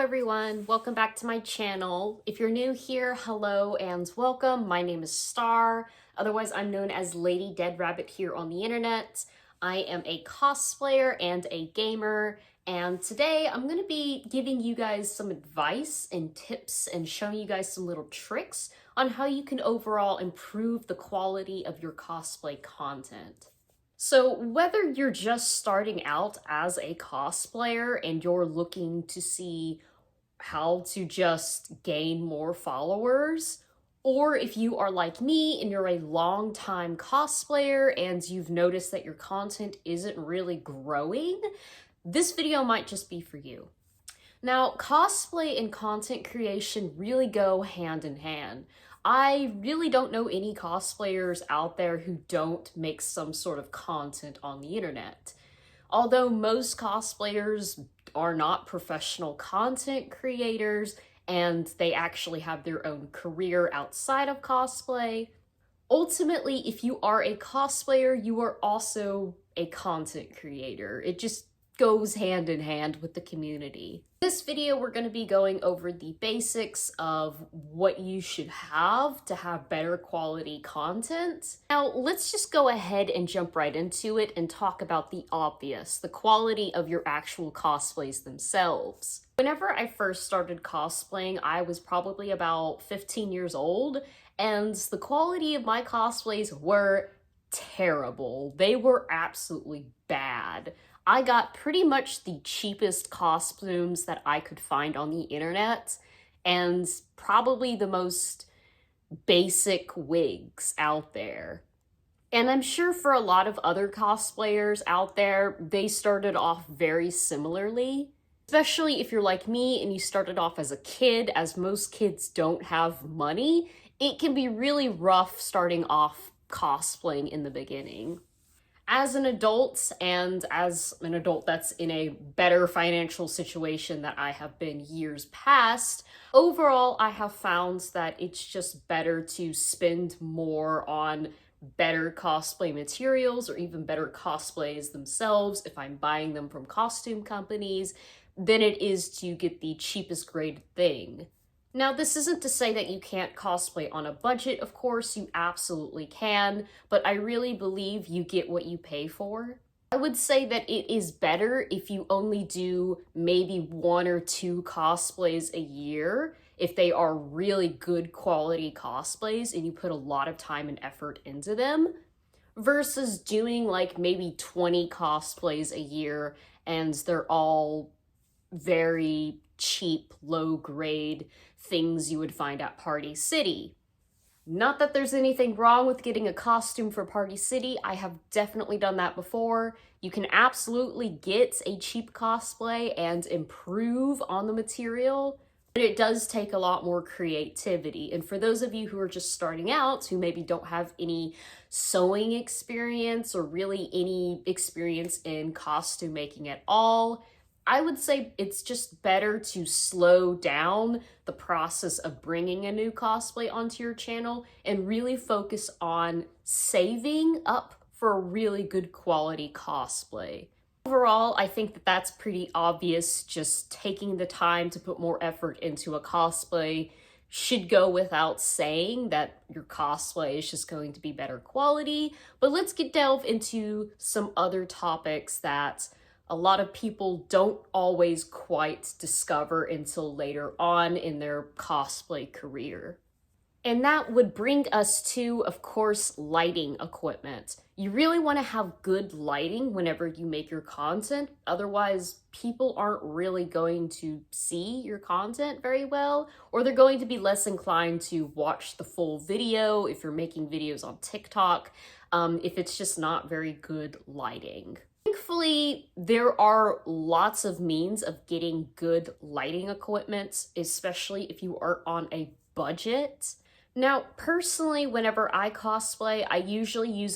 everyone, welcome back to my channel. If you're new here, hello and welcome. My name is Star, otherwise I'm known as Lady Dead Rabbit here on the internet. I am a cosplayer and a gamer, and today I'm going to be giving you guys some advice and tips and showing you guys some little tricks on how you can overall improve the quality of your cosplay content. So whether you're just starting out as a cosplayer and you're looking to see how to just gain more followers, or if you are like me and you're a long-time cosplayer and you've noticed that your content isn't really growing, this video might just be for you. Now, cosplay and content creation really go hand in hand. I really don't know any cosplayers out there who don't make some sort of content on the internet. Although most cosplayers are not professional content creators and they actually have their own career outside of cosplay, ultimately, if you are a cosplayer, you are also a content creator. It just goes hand in hand with the community. In this video, we're going to be going over the basics of what you should have to have better quality content. Now, let's just go ahead and jump right into it and talk about the obvious, the quality of your actual cosplays themselves. Whenever I first started cosplaying, I was probably about 15 years old, and the quality of my cosplays were terrible. They were absolutely bad. I got pretty much the cheapest costumes that I could find on the internet and probably the most basic wigs out there. And I'm sure for a lot of other cosplayers out there, they started off very similarly. Especially if you're like me and you started off as a kid, as most kids don't have money, it can be really rough starting off cosplaying in the beginning. As an adult, and as an adult that's in a better financial situation that I have been years past, overall I have found that it's just better to spend more on better cosplay materials or even better cosplays themselves if I'm buying them from costume companies than it is to get the cheapest graded thing. Now, this isn't to say that you can't cosplay on a budget, of course, you absolutely can, but I really believe you get what you pay for. I would say that it is better if you only do maybe 1 or 2 cosplays a year, if they are really good quality cosplays and you put a lot of time and effort into them, versus doing like maybe 20 cosplays a year and they're all very cheap, low-grade things you would find at Party City. Not that there's anything wrong with getting a costume for Party City. I have definitely done that before. You can absolutely get a cheap cosplay and improve on the material, but it does take a lot more creativity. And for those of you who are just starting out, who maybe don't have any sewing experience or really any experience in costume making at all, I would say it's just better to slow down the process of bringing a new cosplay onto your channel and really focus on saving up for a really good quality cosplay. Overall, I think that that's pretty obvious. Just taking the time to put more effort into a cosplay should go without saying that your cosplay is just going to be better quality. But let's delve into some other topics that a lot of people don't always quite discover until later on in their cosplay career. And that would bring us to, of course, lighting equipment. You really want to have good lighting whenever you make your content, otherwise people aren't really going to see your content very well, or they're going to be less inclined to watch the full video if you're making videos on TikTok, if it's just not very good lighting. Thankfully, there are lots of means of getting good lighting equipment, especially if you are on a budget. Now, personally, whenever I cosplay, I usually use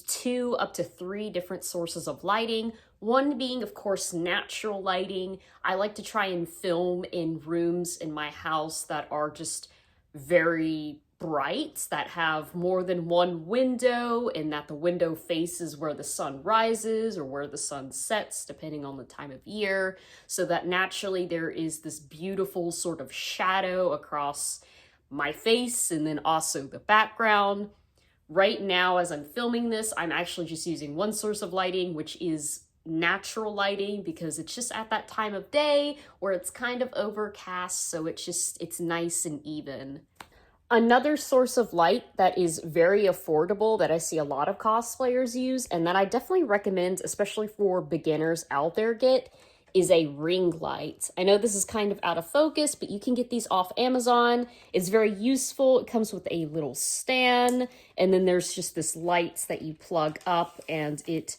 2 up to 3 different sources of lighting. One being, of course, natural lighting. I like to try and film in rooms in my house that are just very bright, that have more than one window, and that the window faces where the sun rises or where the sun sets, depending on the time of year, so that naturally there is this beautiful sort of shadow across my face and then also the background. Right now, as I'm filming this, I'm actually just using one source of lighting, which is natural lighting, because it's just at that time of day where it's kind of overcast, so it's nice and even. Another source of light that is very affordable that I see a lot of cosplayers use, and that I definitely recommend, especially for beginners out there, get, is a ring light. I know this is kind of out of focus, but you can get these off Amazon. It's very useful. It comes with a little stand, and then there's just this light that you plug up, and it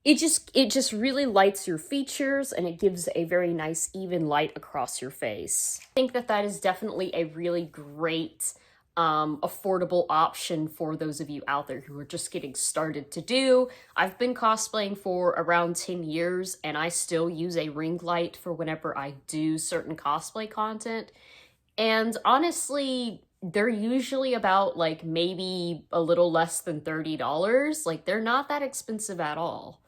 just really lights your features, and it gives a very nice even light across your face. I think that is definitely a really great affordable option for those of you out there who are just getting started to do. I've been cosplaying for around 10 years, and I still use a ring light for whenever I do certain cosplay content. And honestly, they're usually about like maybe a little less than $30. Like, they're not that expensive at all.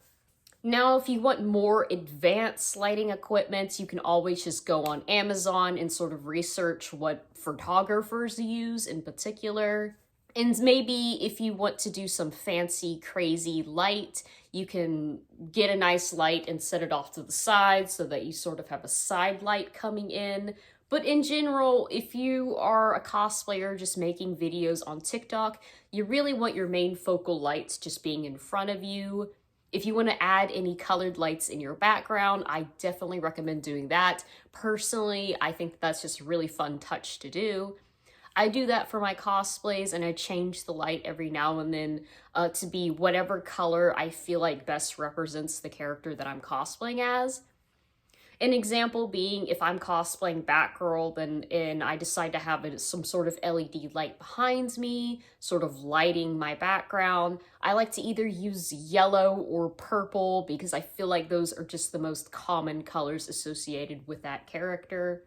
Now, if you want more advanced lighting equipment, you can always just go on Amazon and sort of research what photographers use in particular. And maybe if you want to do some fancy, crazy light, you can get a nice light and set it off to the side so that you sort of have a side light coming in. But in general, if you are a cosplayer just making videos on TikTok, you really want your main focal lights just being in front of you. If you want to add any colored lights in your background, I definitely recommend doing that. Personally, I think that's just a really fun touch to do. I do that for my cosplays, and I change the light every now and then to be whatever color I feel like best represents the character that I'm cosplaying as. An example being, if I'm cosplaying Batgirl, and I decide to have some sort of LED light behind me, sort of lighting my background, I like to either use yellow or purple because I feel like those are just the most common colors associated with that character.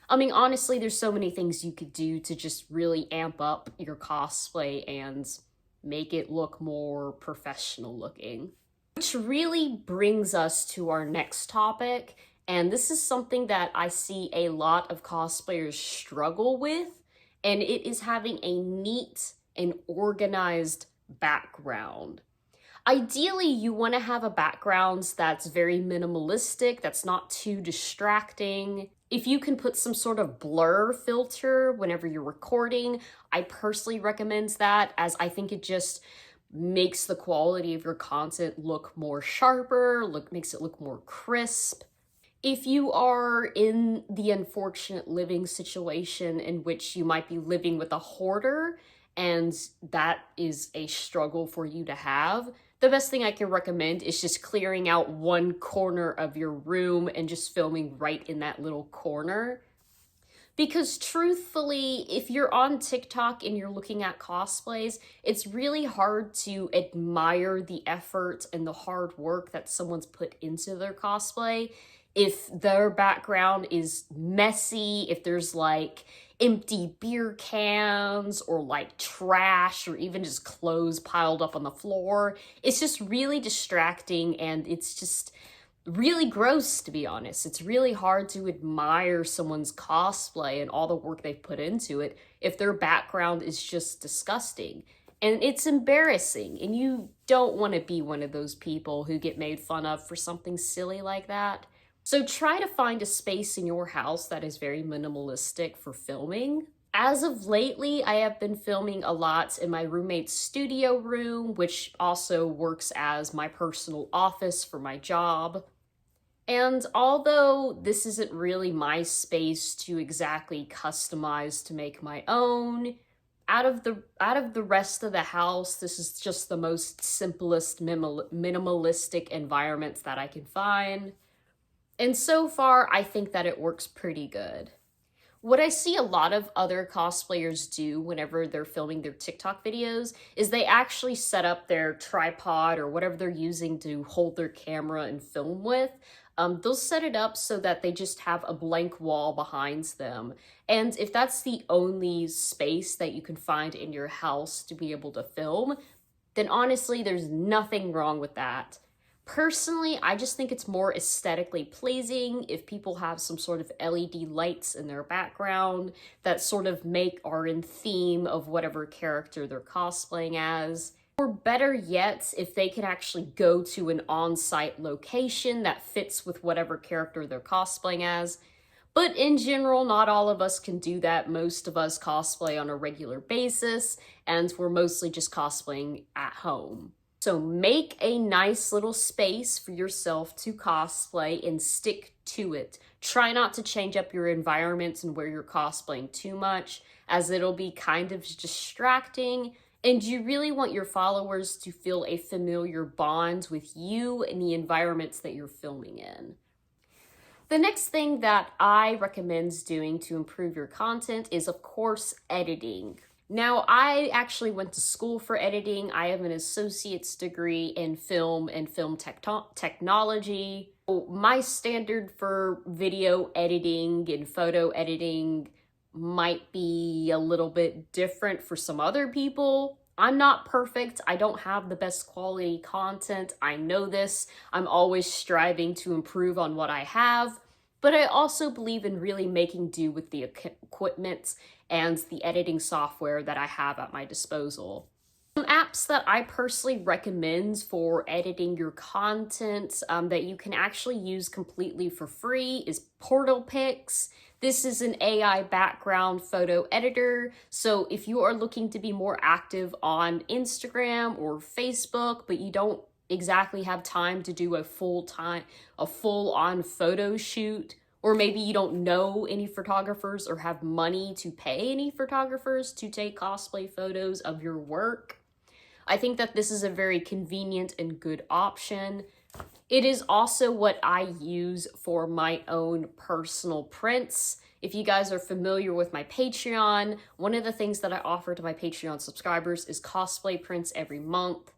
I mean, honestly, there's so many things you could do to just really amp up your cosplay and make it look more professional looking. Which really brings us to our next topic, and this is something that I see a lot of cosplayers struggle with, and it is having a neat and organized background. Ideally, you want to have a background that's very minimalistic, that's not too distracting. If you can put some sort of blur filter whenever you're recording, I personally recommend that, as I think it just makes the quality of your content look more sharper, makes it look more crisp. If you are in the unfortunate living situation in which you might be living with a hoarder, and that is a struggle for you to have, the best thing I can recommend is just clearing out one corner of your room and just filming right in that little corner. Because truthfully, if you're on TikTok and you're looking at cosplays, it's really hard to admire the effort and the hard work that someone's put into their cosplay if their background is messy, if there's like empty beer cans or like trash or even just clothes piled up on the floor. It's just really distracting, and it's just really gross, to be honest. It's really hard to admire someone's cosplay and all the work they've put into it if their background is just disgusting. And it's embarrassing, and you don't want to be one of those people who get made fun of for something silly like that. So try to find a space in your house that is very minimalistic for filming. As of lately, I have been filming a lot in my roommate's studio room, which also works as my personal office for my job. And although this isn't really my space to exactly customize to make my own, out of the rest of the house, this is just the most simplest minimalistic environments that I can find. And so far, I think that it works pretty good. What I see a lot of other cosplayers do whenever they're filming their TikTok videos is they actually set up their tripod or whatever they're using to hold their camera and film with they'll set it up so that they just have a blank wall behind them. And if that's the only space that you can find in your house to be able to film, then honestly, there's nothing wrong with that. Personally, I just think it's more aesthetically pleasing if people have some sort of LED lights in their background that sort of are in theme of whatever character they're cosplaying as. Or better yet, if they can actually go to an on-site location that fits with whatever character they're cosplaying as. But in general, not all of us can do that. Most of us cosplay on a regular basis, and we're mostly just cosplaying at home. So make a nice little space for yourself to cosplay and stick to it. Try not to change up your environments and where you're cosplaying too much, as it'll be kind of distracting. And you really want your followers to feel a familiar bond with you and the environments that you're filming in. The next thing that I recommend doing to improve your content is, of course, editing. Now, I actually went to school for editing. I have an associate's degree in film and film technology. My standard for video editing and photo editing might be a little bit different for some other people. I'm not perfect. I don't have the best quality content. I know this. I'm always striving to improve on what I have, but I also believe in really making do with the equipment and the editing software that I have at my disposal. Some apps that I personally recommend for editing your content that you can actually use completely for free is PortalPix. This is an AI background photo editor, so if you are looking to be more active on Instagram or Facebook, but you don't exactly have time to do a full-on photo shoot, or maybe you don't know any photographers or have money to pay any photographers to take cosplay photos of your work, I think that this is a very convenient and good option. It is also what I use for my own personal prints. If you guys are familiar with my Patreon, one of the things that I offer to my Patreon subscribers is cosplay prints every month.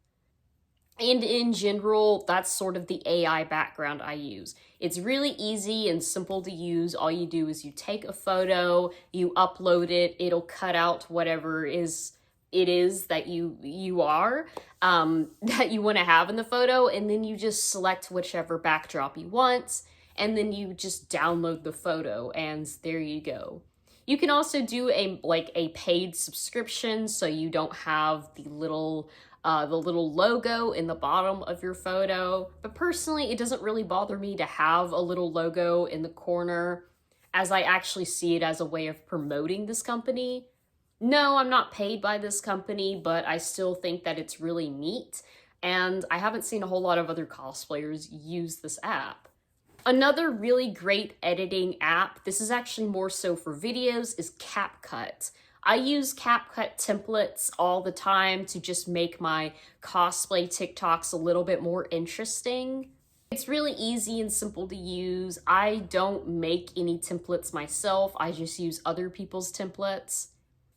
And in general, that's sort of the AI background I use. It's really easy and simple to use. All you do is you take a photo, you upload it, it'll cut out whatever it is that you are, that you want to have in the photo, and then you just select whichever backdrop you want, and then you just download the photo, and there you go. You can also do a paid subscription, so you don't have the little logo in the bottom of your photo. But personally, it doesn't really bother me to have a little logo in the corner, as I actually see it as a way of promoting this company. No, I'm not paid by this company, but I still think that it's really neat, and I haven't seen a whole lot of other cosplayers use this app. Another really great editing app, this is actually more so for videos, is CapCut. I use CapCut templates all the time to just make my cosplay TikToks a little bit more interesting. It's really easy and simple to use. I don't make any templates myself, I just use other people's templates.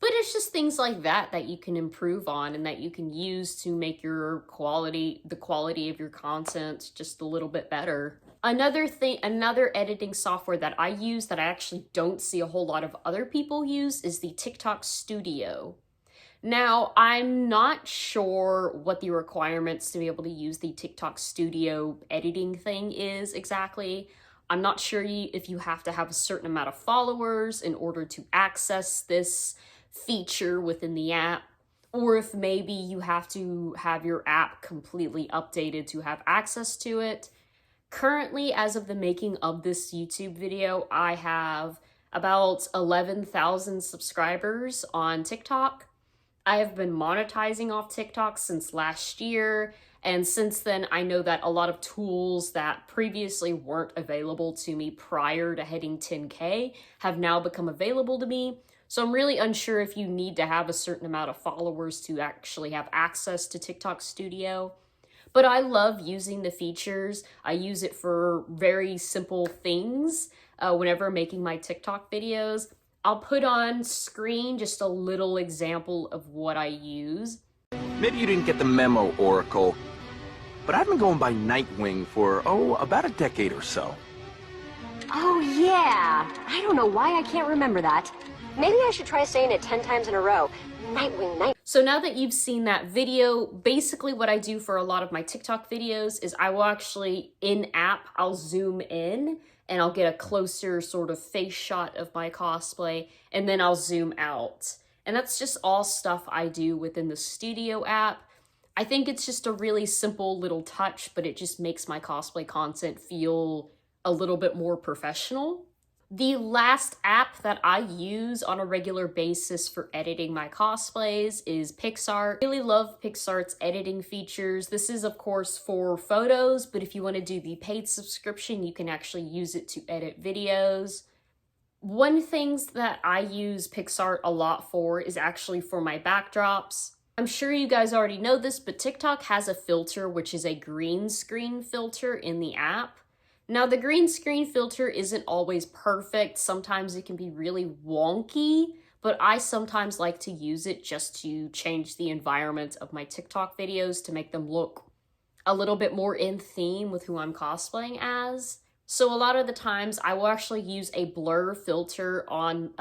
But it's just things like that that you can improve on and that you can use to make the quality of your content just a little bit better. Another editing software that I use that I actually don't see a whole lot of other people use is the TikTok Studio. Now, I'm not sure what the requirements to be able to use the TikTok Studio editing thing is exactly. I'm not sure if you have to have a certain amount of followers in order to access this feature within the app, or if maybe you have to have your app completely updated to have access to it. Currently, as of the making of this YouTube video, I have about 11,000 subscribers on TikTok. I have been monetizing off TikTok since last year, and since then I know that a lot of tools that previously weren't available to me prior to hitting 10K have now become available to me. So I'm really unsure if you need to have a certain amount of followers to actually have access to TikTok Studio. But I love using the features. I use it for very simple things whenever making my TikTok videos. I'll put on screen just a little example of what I use. Maybe you didn't get the memo, Oracle. but I've been going by Nightwing for, about a decade or so. Oh, yeah. I don't know why I can't remember that. Maybe I should try saying it 10 times in a row. Nightwing, Night. So now that you've seen that video, basically what I do for a lot of my TikTok videos is I will actually, in-app, I'll zoom in and I'll get a closer sort of face shot of my cosplay, and then I'll zoom out. And that's just all stuff I do within the Studio app. I think it's just a really simple little touch, but it just makes my cosplay content feel a little bit more professional. The last app that I use on a regular basis for editing my cosplays is PixArt. I really love PixArt's editing features. This is of course for photos, but if you want to do the paid subscription, you can actually use it to edit videos. One things that I use PixArt a lot for is actually for my backdrops. I'm sure you guys already know this, but TikTok has a filter which is a green screen filter in the app. Now, the green screen filter isn't always perfect. Sometimes it can be really wonky, but I sometimes like to use it just to change the environment of my TikTok videos to make them look a little bit more in theme with who I'm cosplaying as. So a lot of the times I will actually use a blur filter on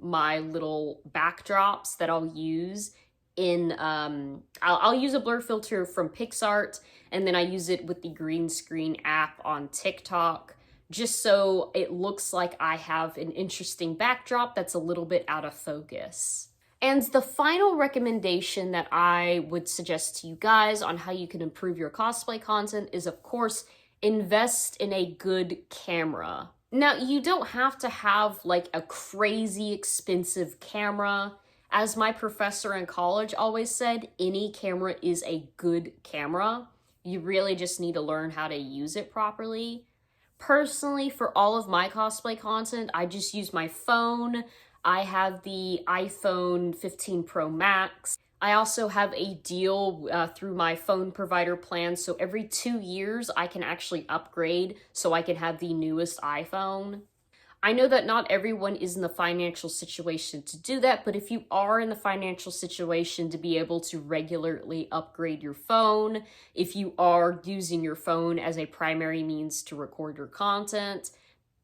my little backdrops that I'll use in, I'll use a blur filter from PixArt, and then I use it with the green screen app on TikTok, just so it looks like I have an interesting backdrop that's a little bit out of focus. And the final recommendation that I would suggest to you guys on how you can improve your cosplay content is, of course, invest in a good camera. Now, you don't have to have like a crazy expensive camera. As my professor in college always said, any camera is a good camera. You really just need to learn how to use it properly. Personally, for all of my cosplay content, I just use my phone. I have the iPhone 15 Pro Max. I also have a deal through my phone provider plan, so every 2 years I can actually upgrade so I can have the newest iPhone. I know that not everyone is in the financial situation to do that, but if you are in the financial situation to be able to regularly upgrade your phone, if you are using your phone as a primary means to record your content,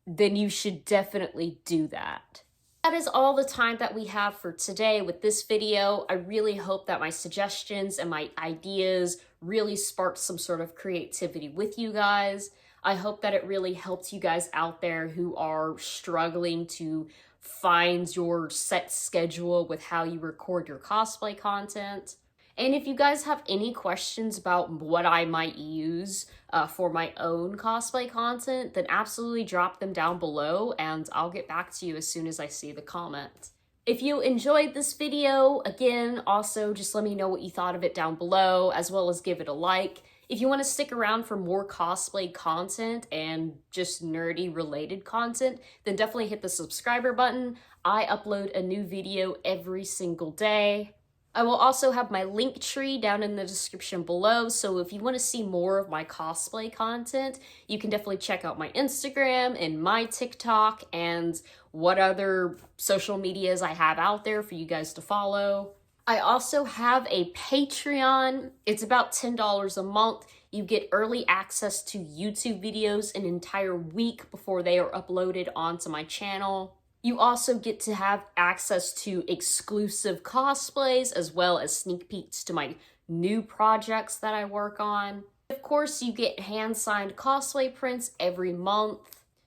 then you should definitely do that. That is all the time that we have for today with this video. I really hope that my suggestions and my ideas really sparked some sort of creativity with you guys. I hope that it really helped you guys out there who are struggling to find your set schedule with how you record your cosplay content. And if you guys have any questions about what I might use for my own cosplay content, then absolutely drop them down below and I'll get back to you as soon as I see the comment. If you enjoyed this video, again, also just let me know what you thought of it down below, as well as give it a like. If you want to stick around for more cosplay content and just nerdy related content, then definitely hit the subscriber button. I upload a new video every single day. I will also have my link tree down in the description below, so if you want to see more of my cosplay content, you can definitely check out my Instagram and my TikTok and what other social medias I have out there for you guys to follow. I also have a Patreon. It's about $10 a month. You get early access to YouTube videos an entire week before they are uploaded onto my channel. You also get to have access to exclusive cosplays as well as sneak peeks to my new projects that I work on. Of course, you get hand-signed cosplay prints every month.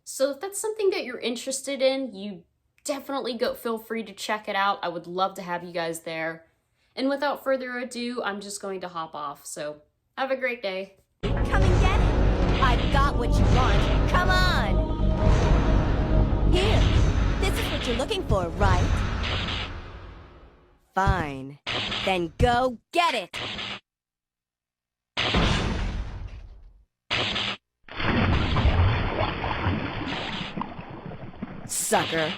So if that's something that you're interested in, you definitely feel free to check it out. I would love to have you guys there. And without further ado, I'm just going to hop off. So have a great day. Come and get it. I've got what you want. Come on. Here. This is what you're looking for, right? Fine. Then go get it. Sucker.